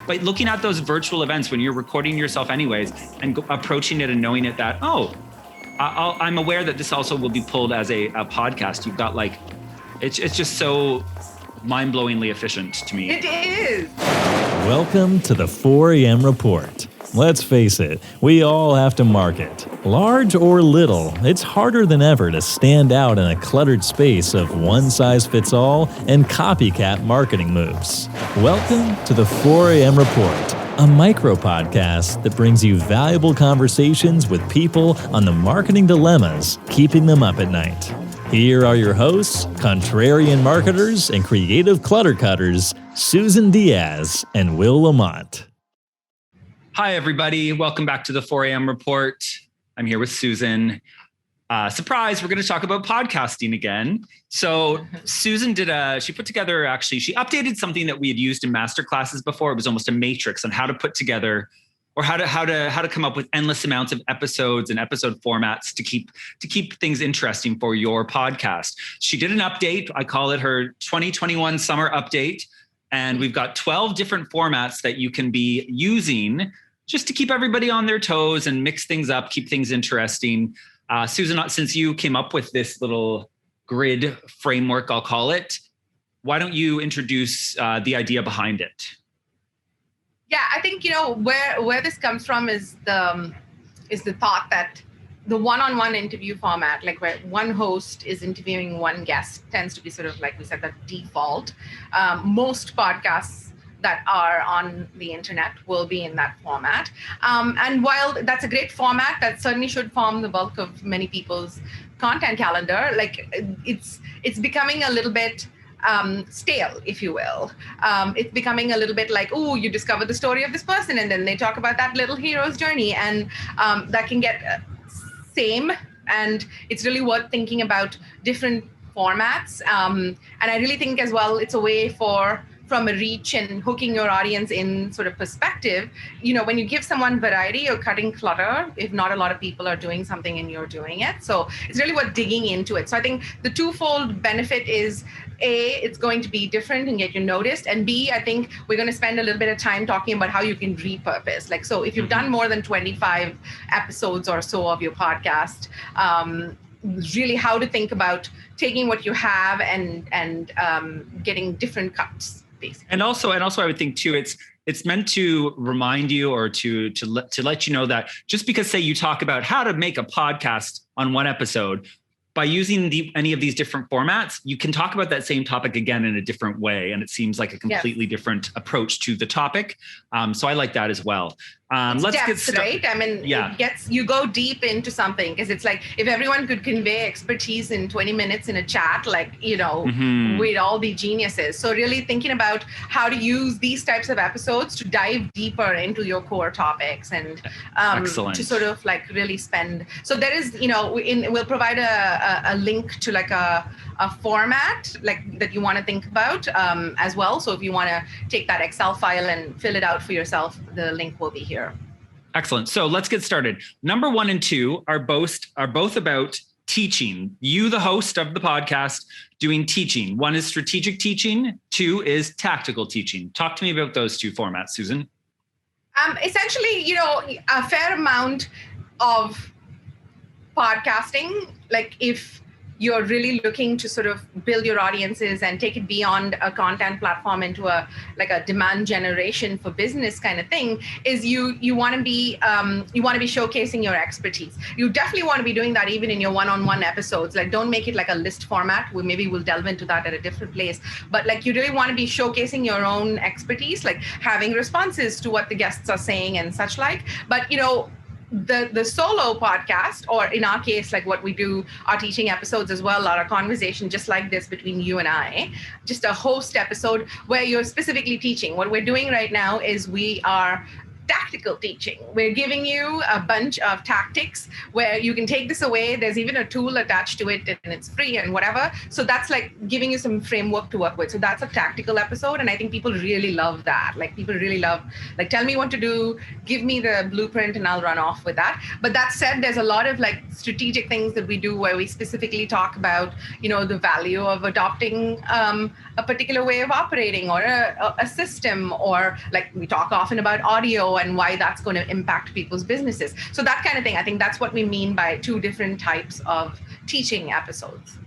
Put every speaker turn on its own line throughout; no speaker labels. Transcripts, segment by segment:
But looking at those virtual events when you're recording yourself anyways and approaching it and knowing it that, I'm aware that this also will be pulled as a podcast. You've got like, it's just so mind-blowingly efficient to me.
It is.
Welcome to the 4 a.m. Report. Let's face it, we all have to market. Large or little, it's harder than ever to stand out in a cluttered space of one-size-fits-all and copycat marketing moves. Welcome to the 4 a.m. Report, a micro-podcast that brings you valuable conversations with people on the marketing dilemmas keeping them up at night. Here are your hosts, contrarian marketers and creative clutter cutters, Susan Diaz and Will Lamont.
Hi, everybody. Welcome back to the 4 a.m. Report. I'm here with Susan. Surprise, we're going to talk about podcasting again. So Susan she put together, she updated something that we had used in masterclasses before. It was almost a matrix on how to put together or how to come up with endless amounts of episodes and episode formats to keep things interesting for your podcast. She did an update. I call it her 2021 summer update. And we've got 12 different formats that you can be using just to keep everybody on their toes and mix things up, keep things interesting. Susan, since you came up with this little grid framework, I'll call it, why don't you introduce the idea behind it?
Yeah, I think, where this comes from is the thought that the one-on-one interview format, like where one host is interviewing one guest, tends to be sort of, like we said, the default. Most podcasts that are on the internet will be in that format. And while that's a great format, that certainly should form the bulk of many people's content calendar, like it's becoming a little bit stale, if you will. It's becoming a little bit like, you discover the story of this person and then they talk about that little hero's journey, and that can get same. And it's really worth thinking about different formats. And I really think as well, it's a way from a reach and hooking your audience in sort of perspective. When you give someone variety, you're cutting clutter if not a lot of people are doing something and you're doing it. So it's really worth digging into it. So I think the twofold benefit is A, it's going to be different and get you noticed. And B, I think we're going to spend a little bit of time talking about how you can repurpose. Like, so if you've done more than 25 episodes or so of your podcast, really how to think about taking what you have and getting different cuts. Basically. And
also, I would think too, it's meant to remind you or to let you know that just because, say, you talk about how to make a podcast on one episode, by using any of these different formats, you can talk about that same topic again in a different way, and it seems like a completely different approach to the topic. So I like that as well. Let's get started.
Right? I mean, you go deep into something, because it's like if everyone could convey expertise in 20 minutes in a chat, we'd all be geniuses. So really thinking about how to use these types of episodes to dive deeper into your core topics and to sort of like really spend. So there is, we'll provide a link to like a format like that you want to think about as well. So if you want to take that Excel file and fill it out for yourself, the link will be here.
Excellent. So let's get started. Number 1 and 2 are both about teaching. You, the host of the podcast, doing teaching. 1 is strategic teaching. 2 is tactical teaching. Talk to me about those 2 formats, Susan.
Essentially, a fair amount of podcasting, like if you're really looking to sort of build your audiences and take it beyond a content platform into a demand generation for business kind of thing, is you want to be showcasing your expertise. You definitely want to be doing that even in your one-on-one episodes. Like, don't make it like a list format. Maybe we'll delve into that at a different place. But like, you really want to be showcasing your own expertise, like having responses to what the guests are saying and such like. But the solo podcast, or in our case, like what we do, our teaching episodes as well, are a conversation just like this between you and I, just a host episode where you're specifically teaching. What we're doing right now is we are practical teaching. We're giving you a bunch of tactics where you can take this away. There's even a tool attached to it and it's free and whatever. So that's like giving you some framework to work with. So that's a tactical episode. And I think people really love that. Like people really love, like, tell me what to do, give me the blueprint and I'll run off with that. But that said, there's a lot of like strategic things that we do where we specifically talk about, the value of adopting a particular way of operating or a system, or like we talk often about audio and why that's going to impact people's businesses. So that kind of thing, I think that's what we mean by two different types of teaching episodes.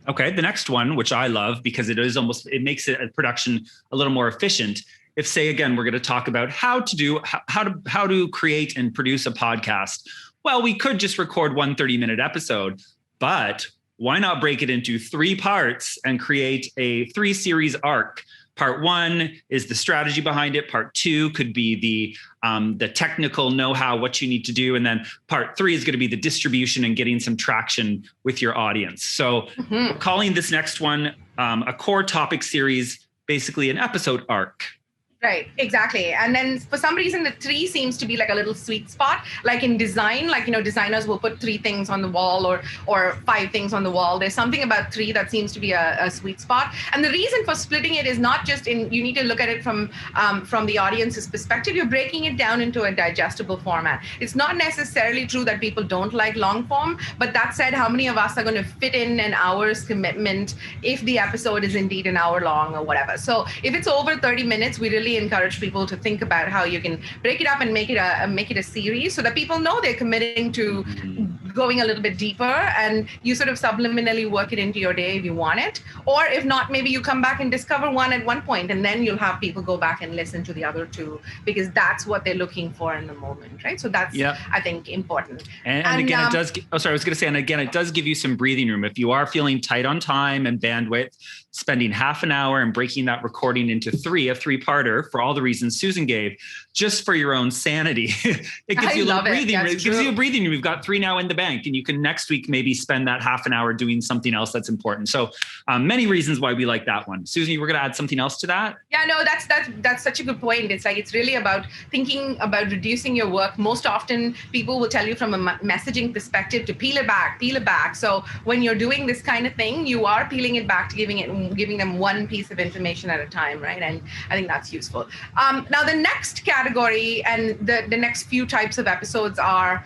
Okay, the next one, which I love because it makes it a production a little more efficient. If, say, again, we're going to talk about how to create and produce a podcast. Well, we could just record one 30-minute episode, but why not break it into 3 parts and create a 3-series arc? Part 1 is the strategy behind it. Part 2 could be the technical know-how, what you need to do. And then part 3 is going to be the distribution and getting some traction with your audience. So we're calling this next one a core topic series, basically an episode arc.
Right, exactly. And then for some reason, the 3 seems to be like a little sweet spot. Like in design, designers will put 3 things on the wall or 5 things on the wall. There's something about 3 that seems to be a sweet spot. And the reason for splitting it is not just you need to look at it from the audience's perspective. You're breaking it down into a digestible format. It's not necessarily true that people don't like long form, but that said, how many of us are going to fit in an hour's commitment if the episode is indeed an hour long or whatever? So if it's over 30 minutes, we really encourage people to think about how you can break it up and make it a series so that people know they're committing to going a little bit deeper, and you sort of subliminally work it into your day if you want it. Or if not, maybe you come back and discover one at one point, and then you'll have people go back and listen to the other 2 because that's what they're looking for in the moment, right? So that's, I think, important.
And again, it does, it does give you some breathing room. If you are feeling tight on time and bandwidth, spending half an hour and breaking that recording into a 3-parter for all the reasons Susan gave, just for your own sanity. It gives you a little breathing room. It gives you a breathing room. You've got 3 now in the bank, and you can next week maybe spend that half an hour doing something else that's important. So many reasons why we like that one. Susan, you were going to add something else to that? Yeah, no,
that's such a good point. It's really about thinking about reducing your work. Most often people will tell you from a messaging perspective to peel it back. So when you're doing this kind of thing, you are peeling it back to giving them one piece of information at a time, right? And I think that's useful. Now, the next category and the next few types of episodes are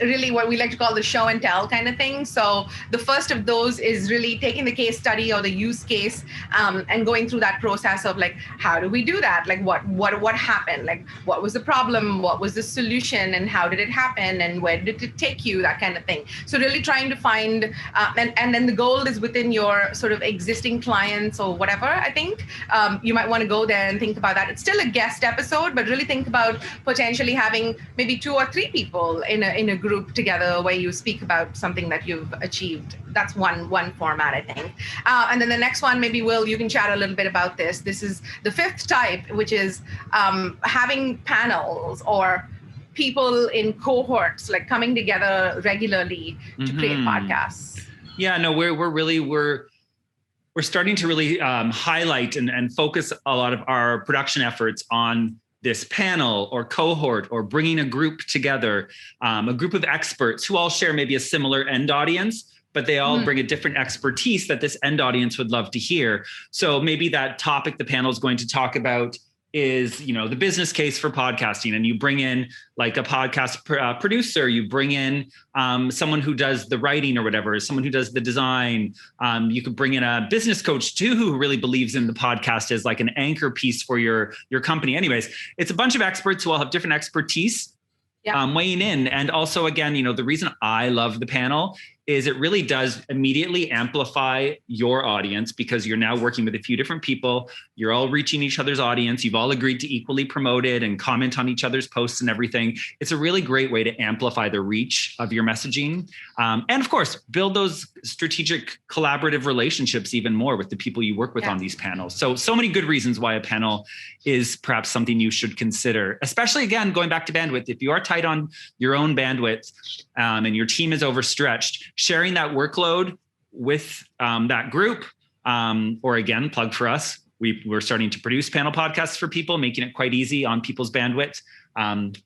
really what we like to call the show and tell kind of thing. So the first of those is really taking the case study or the use case and going through that process of like, how do we do that? Like what happened? Like what was the problem? What was the solution? And how did it happen? And where did it take you? That kind of thing. So really trying to find, and then the goal is within your sort of existing clients or whatever, I think. You might want to go there and think about that. It's still a guest episode, but really think about potentially having maybe 2 or 3 people in a group together where you speak about something that you've achieved. That's one format, I think. And then the next one, maybe Will, you can chat a little bit about this. This is the 5th type, which is having panels or people in cohorts, like coming together regularly to create podcasts.
Yeah, no, we're starting to really highlight and focus a lot of our production efforts on this panel or cohort or bringing a group together, a group of experts who all share maybe a similar end audience, but they all bring a different expertise that this end audience would love to hear. So maybe that topic the panel is going to talk about is, the business case for podcasting, and you bring in like a podcast producer, you bring in someone who does the writing or whatever, someone who does the design. You could bring in a business coach too, who really believes in the podcast as like an anchor piece for your company. Anyways, it's a bunch of experts who all have different expertise weighing in. And also, again, the reason I love the panel is it really does immediately amplify your audience because you're now working with a few different people. You're all reaching each other's audience. You've all agreed to equally promote it and comment on each other's posts and everything. It's a really great way to amplify the reach of your messaging. And of course, build those strategic collaborative relationships even more with the people you work with on these panels. So many good reasons why a panel is perhaps something you should consider, especially again, going back to bandwidth. If you are tight on your own bandwidth and your team is overstretched, sharing that workload with that group, or again, plug for us, we're starting to produce panel podcasts for people, making it quite easy on people's bandwidth.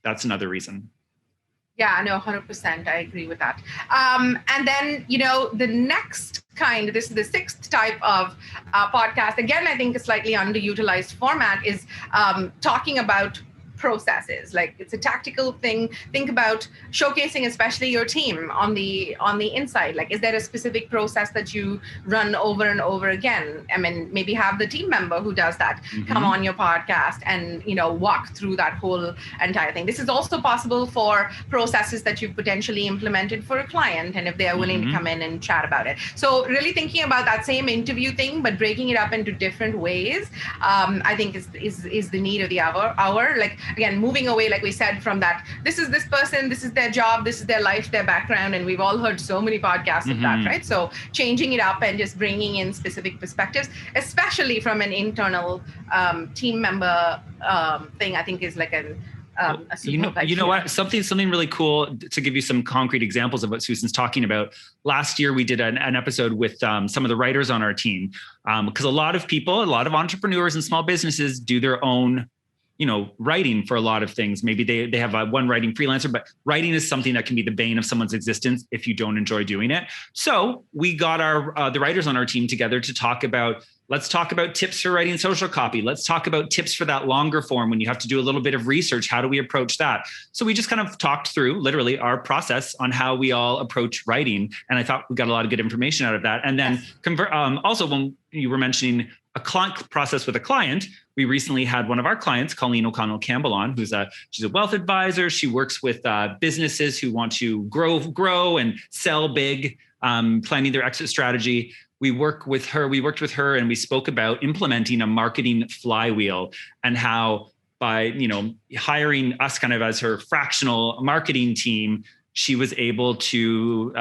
That's another reason.
Yeah, no, 100%. I agree with that. And then, the next kind, this is the sixth type of podcast. Again, I think a slightly underutilized format is talking about processes. Like, it's a tactical thing. Think about showcasing especially your team on the inside. Like, is there a specific process that you run over and over again? I mean, maybe have the team member who does that come on your podcast and walk through that whole entire thing. This is also possible for processes that you've potentially implemented for a client, and if they are willing to come in and chat about it. So really thinking about that same interview thing, but breaking it up into different ways, I think is the need of the hour. Like, again, moving away, like we said, from that, this is this person, this is their job, this is their life, their background, and we've all heard so many podcasts of that, right? So changing it up and just bringing in specific perspectives, especially from an internal team member thing, I think is like a what? Something really cool to give you some concrete examples of what Susan's talking about. Last year, we did an episode with some of the writers on our team, because a lot of entrepreneurs and small businesses do their own writing for a lot of things. Maybe they have one writing freelancer, but writing is something that can be the bane of someone's existence if you don't enjoy doing it. So we got the writers on our team together to let's talk about tips for writing social copy. Let's talk about tips for that longer form when you have to do a little bit of research. How do we approach that? So we just kind of talked through literally our process on how we all approach writing. And I thought we got a lot of good information out of that. And then also when you were mentioning a client process with a client, we recently had one of our clients, Colleen O'Connell Campbell, on, she's a wealth advisor. She works with businesses who want to grow and sell big, planning their exit strategy. We worked with her and we spoke about implementing a marketing flywheel and how by, hiring us kind of as her fractional marketing team, she was able to,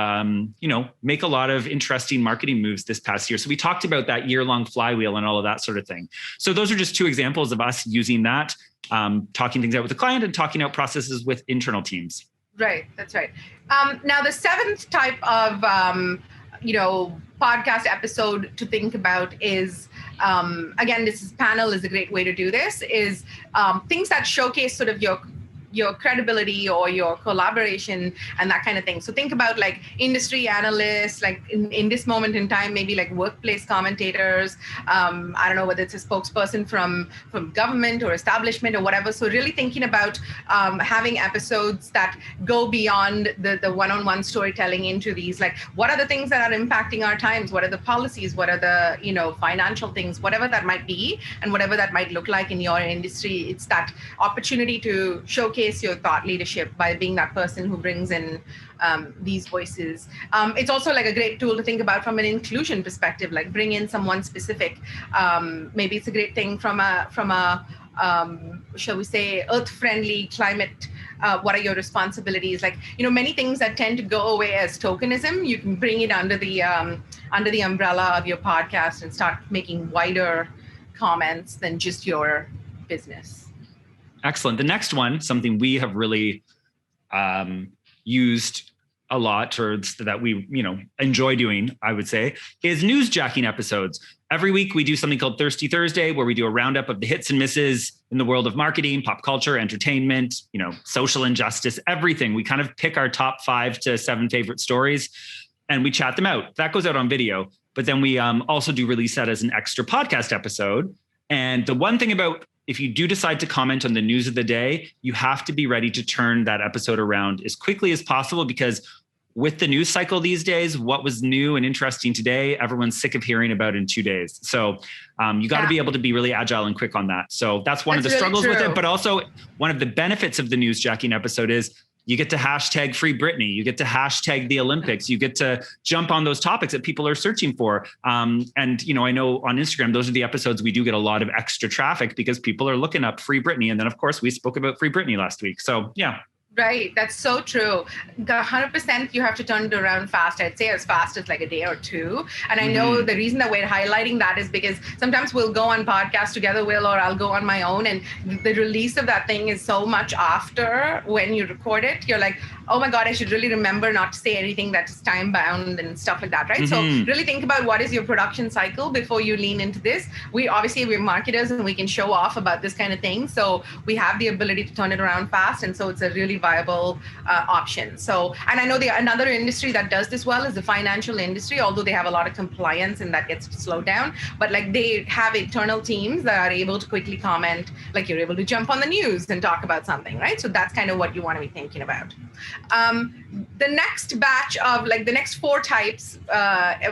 make a lot of interesting marketing moves this past year. So we talked about that year-long flywheel and all of that sort of thing. So those are just two examples of us using that, talking things out with the client and talking out processes with internal teams. Right, that's right. Now, the seventh type of, podcast episode to think about is, again, panel is a great way to do this, is things that showcase sort of your credibility or your collaboration and that kind of thing. So think about like industry analysts, like in this moment in time, maybe like workplace commentators. I don't know whether it's a spokesperson from government or establishment or whatever. So really thinking about having episodes that go beyond the one-on-one storytelling into these, like what are the things that are impacting our times? What are the policies? What are the, financial things, whatever that might be and whatever that might look like in your industry. It's that opportunity to showcase your thought leadership by being that person who brings in these voices. It's also like a great tool to think about from an inclusion perspective, like bring in someone specific. Maybe it's a great thing from a shall we say, earth-friendly climate. What are your responsibilities? Like, many things that tend to go away as tokenism, you can bring it under the umbrella of your podcast and start making wider comments than just your business.
Excellent. The next one, something we have really used a lot, or that we enjoy doing, I would say, is newsjacking episodes. Every week we do something called Thirsty Thursday, where we do a roundup of the hits and misses in the world of marketing, pop culture, entertainment, social injustice, everything. We kind of pick our top 5 to 7 favorite stories and we chat them out. That goes out on video, but then we also do release that as an extra podcast episode. And the one thing about, if you do decide to comment on the news of the day, you have to be ready to turn that episode around as quickly as possible, because with the news cycle these days, what was new and interesting today, everyone's sick of hearing about in 2 days. So you got to be able to be really agile and quick on that. So that's one of the struggles with it. But also one of the benefits of the newsjacking episode is you get to hashtag Free Britney. You get to hashtag the Olympics. You get to jump on those topics that people are searching for. And, I know on Instagram, those are the episodes we do get a lot of extra traffic because people are looking up Free Britney. And then, of course, we spoke about Free Britney last week. So, yeah.
Right. That's so true. 100% you have to turn it around fast. I'd say as fast as like a day or two. And I know the reason that we're highlighting that is because sometimes we'll go on podcasts together, Will, or I'll go on my own. And the release of that thing is so much after when you record it. You're like, oh my God, I should really remember not to say anything that's time bound and stuff like that, right? So really think about what is your production cycle before you lean into this. We're marketers and we can show off about this kind of thing. So we have the ability to turn it around fast. And so it's a really viable option. So, and I know another industry that does this well is the financial industry, although they have a lot of compliance and that gets slowed down. But like they have internal teams that are able to quickly comment, like you're able to jump on the news and talk about something, right? So that's kind of what you want to be thinking about. The next batch of like the next 4 types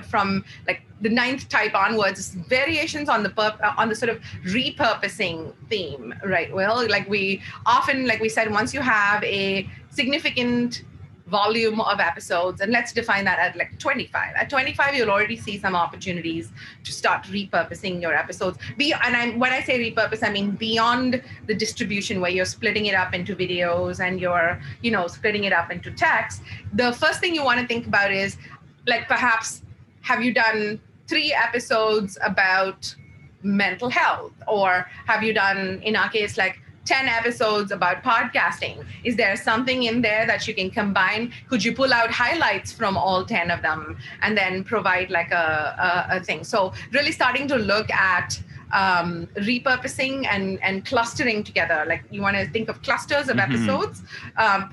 from like the 9th type onwards is variations on the sort of repurposing theme, right? Well, like we often, like we said, once you have a significant volume of episodes, and let's define that at like 25. At 25, you'll already see some opportunities to start repurposing your episodes. When I say repurpose, I mean beyond the distribution where you're splitting it up into videos and you're, splitting it up into text. The first thing you want to think about is like perhaps have you done 3 episodes about mental health, or have you done, in our case, like 10 episodes about podcasting? Is there something in there that you can combine? Could you pull out highlights from all 10 of them and then provide like a thing? So really starting to look at repurposing and clustering together. Like you want to think of clusters of episodes,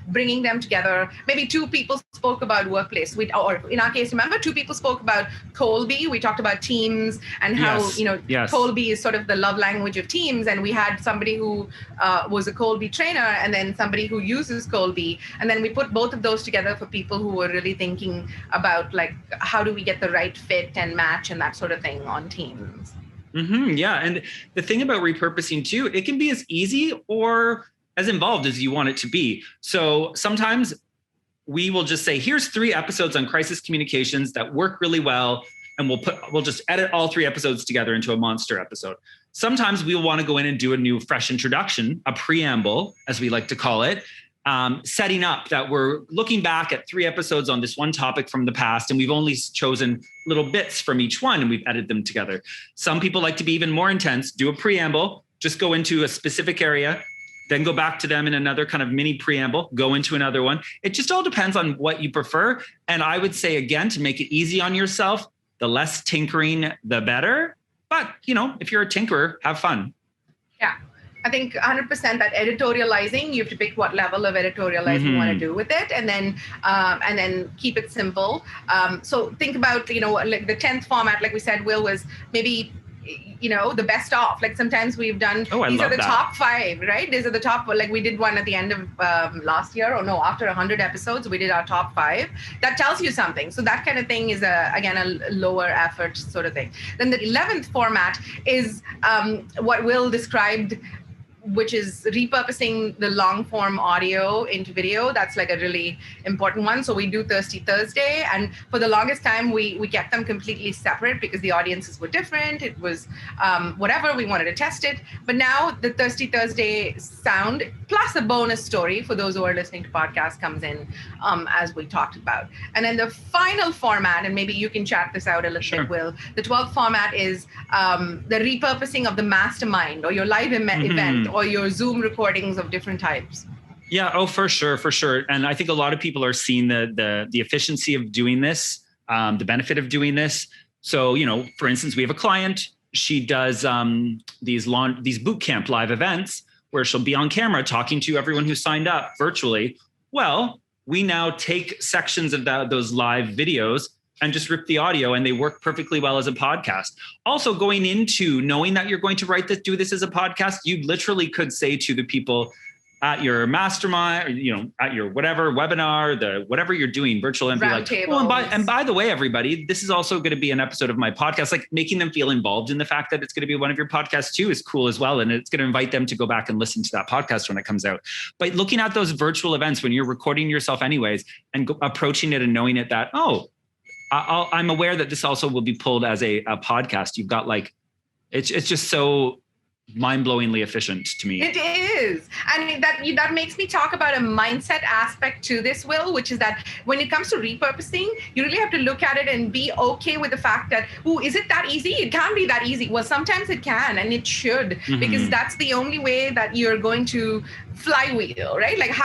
bringing them together. Maybe 2 people spoke about workplace. Or in our case, remember 2 people spoke about Colby. We talked about teams and how, Colby is sort of the love language of teams. And we had somebody who was a Colby trainer and then somebody who uses Colby. And then we put both of those together for people who were really thinking about like, how do we get the right fit and match and that sort of thing on teams.
Yeah. And the thing about repurposing too, it can be as easy or as involved as you want it to be. So sometimes we will just say, here's 3 episodes on crisis communications that work really well. And we'll just edit all 3 episodes together into a monster episode. Sometimes we'll want to go in and do a new fresh introduction, a preamble, as we like to call it. Setting up that we're looking back at 3 episodes on this one topic from the past, and we've only chosen little bits from each one and we've edited them together. Some people like to be even more intense, do a preamble, just go into a specific area, then go back to them in another kind of mini preamble, go into another one. It just all depends on what you prefer. And I would say, again, to make it easy on yourself, the less tinkering, the better. But, if you're a tinkerer, have fun.
Yeah. I think 100% that editorializing, you have to pick what level of editorializing you want to do with it, and then keep it simple. So think about, like the 10th format, like we said, Will, was maybe, the best of. Like sometimes we've done, these are the top 5, right? These are the top, like we did one at the end of last year, after 100 episodes, we did our top 5. That tells you something. So that kind of thing is, again, a lower effort sort of thing. Then the 11th format is what Will described, which is repurposing the long form audio into video. That's like a really important one. So we do Thirsty Thursday. And for the longest time, we kept them completely separate because the audiences were different. It was whatever, we wanted to test it. But now the Thirsty Thursday sound plus a bonus story for those who are listening to podcasts comes in as we talked about. And then the final format, and maybe you can chat this out a little bit, Will. The 12th format is the repurposing of the mastermind or your live event or your Zoom recordings of different types.
Yeah. Oh, for sure. And I think a lot of people are seeing the efficiency of doing this, the benefit of doing this. So, for instance, we have a client, she does these boot camp live events where she'll be on camera talking to everyone who signed up virtually. Well, we now take sections of those live videos and just rip the audio, and they work perfectly well as a podcast. Also, going into knowing that you're going to do this as a podcast, you literally could say to the people at your mastermind, or, at your whatever webinar, whatever you're doing, virtual, and be like, and by the way, everybody, this is also going to be an episode of my podcast. Like making them feel involved in the fact that it's going to be one of your podcasts too is cool as well, and it's going to invite them to go back and listen to that podcast when it comes out. But looking at those virtual events when you're recording yourself anyways, and approaching it and knowing it that I'm aware that this also will be pulled as a podcast. You've got it's just so mind-blowingly efficient to me.
It is. And that makes me talk about a mindset aspect to this, Will, which is that when it comes to repurposing, you really have to look at it and be okay with the fact that, is it that easy? It can't be that easy. Well, sometimes it can, and it should, because that's the only way that you're going to flywheel, right? Like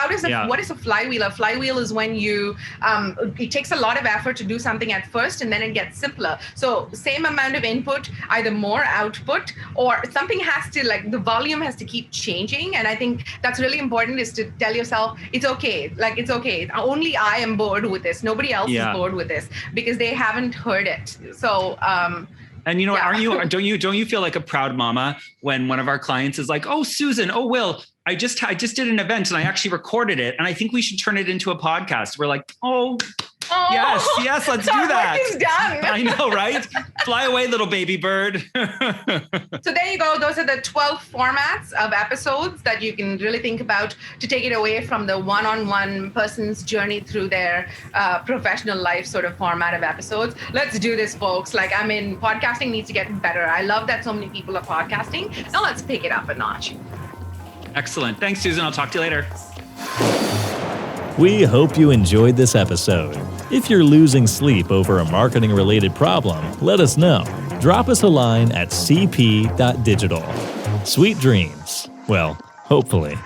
what is a flywheel? A flywheel is when it takes a lot of effort to do something at first, and then it gets simpler. So same amount of input, either more output, or something has to, like, the volume has to keep changing. And I think that's really important, is to tell yourself, it's okay. Like, it's okay. Only I am bored with this. Nobody else is bored with this, because they haven't heard it. So,
and you know, don't you feel like a proud mama when one of our clients is like, oh, Susan, oh, Will, I just did an event and I actually recorded it, and I think we should turn it into a podcast. We're like, yes, let's do that.
Work is done.
I know, right? Fly away, little baby bird.
So there you go. Those are the 12 formats of episodes that you can really think about to take it away from the one-on-one person's journey through their professional life sort of format of episodes. Let's do this, folks. Like, I mean, podcasting needs to get better. I love that so many people are podcasting. Now let's pick it up a notch.
Excellent. Thanks, Susan. I'll talk to you later.
We hope you enjoyed this episode. If you're losing sleep over a marketing-related problem, let us know. Drop us a line at cp.digital. Sweet dreams. Well, hopefully.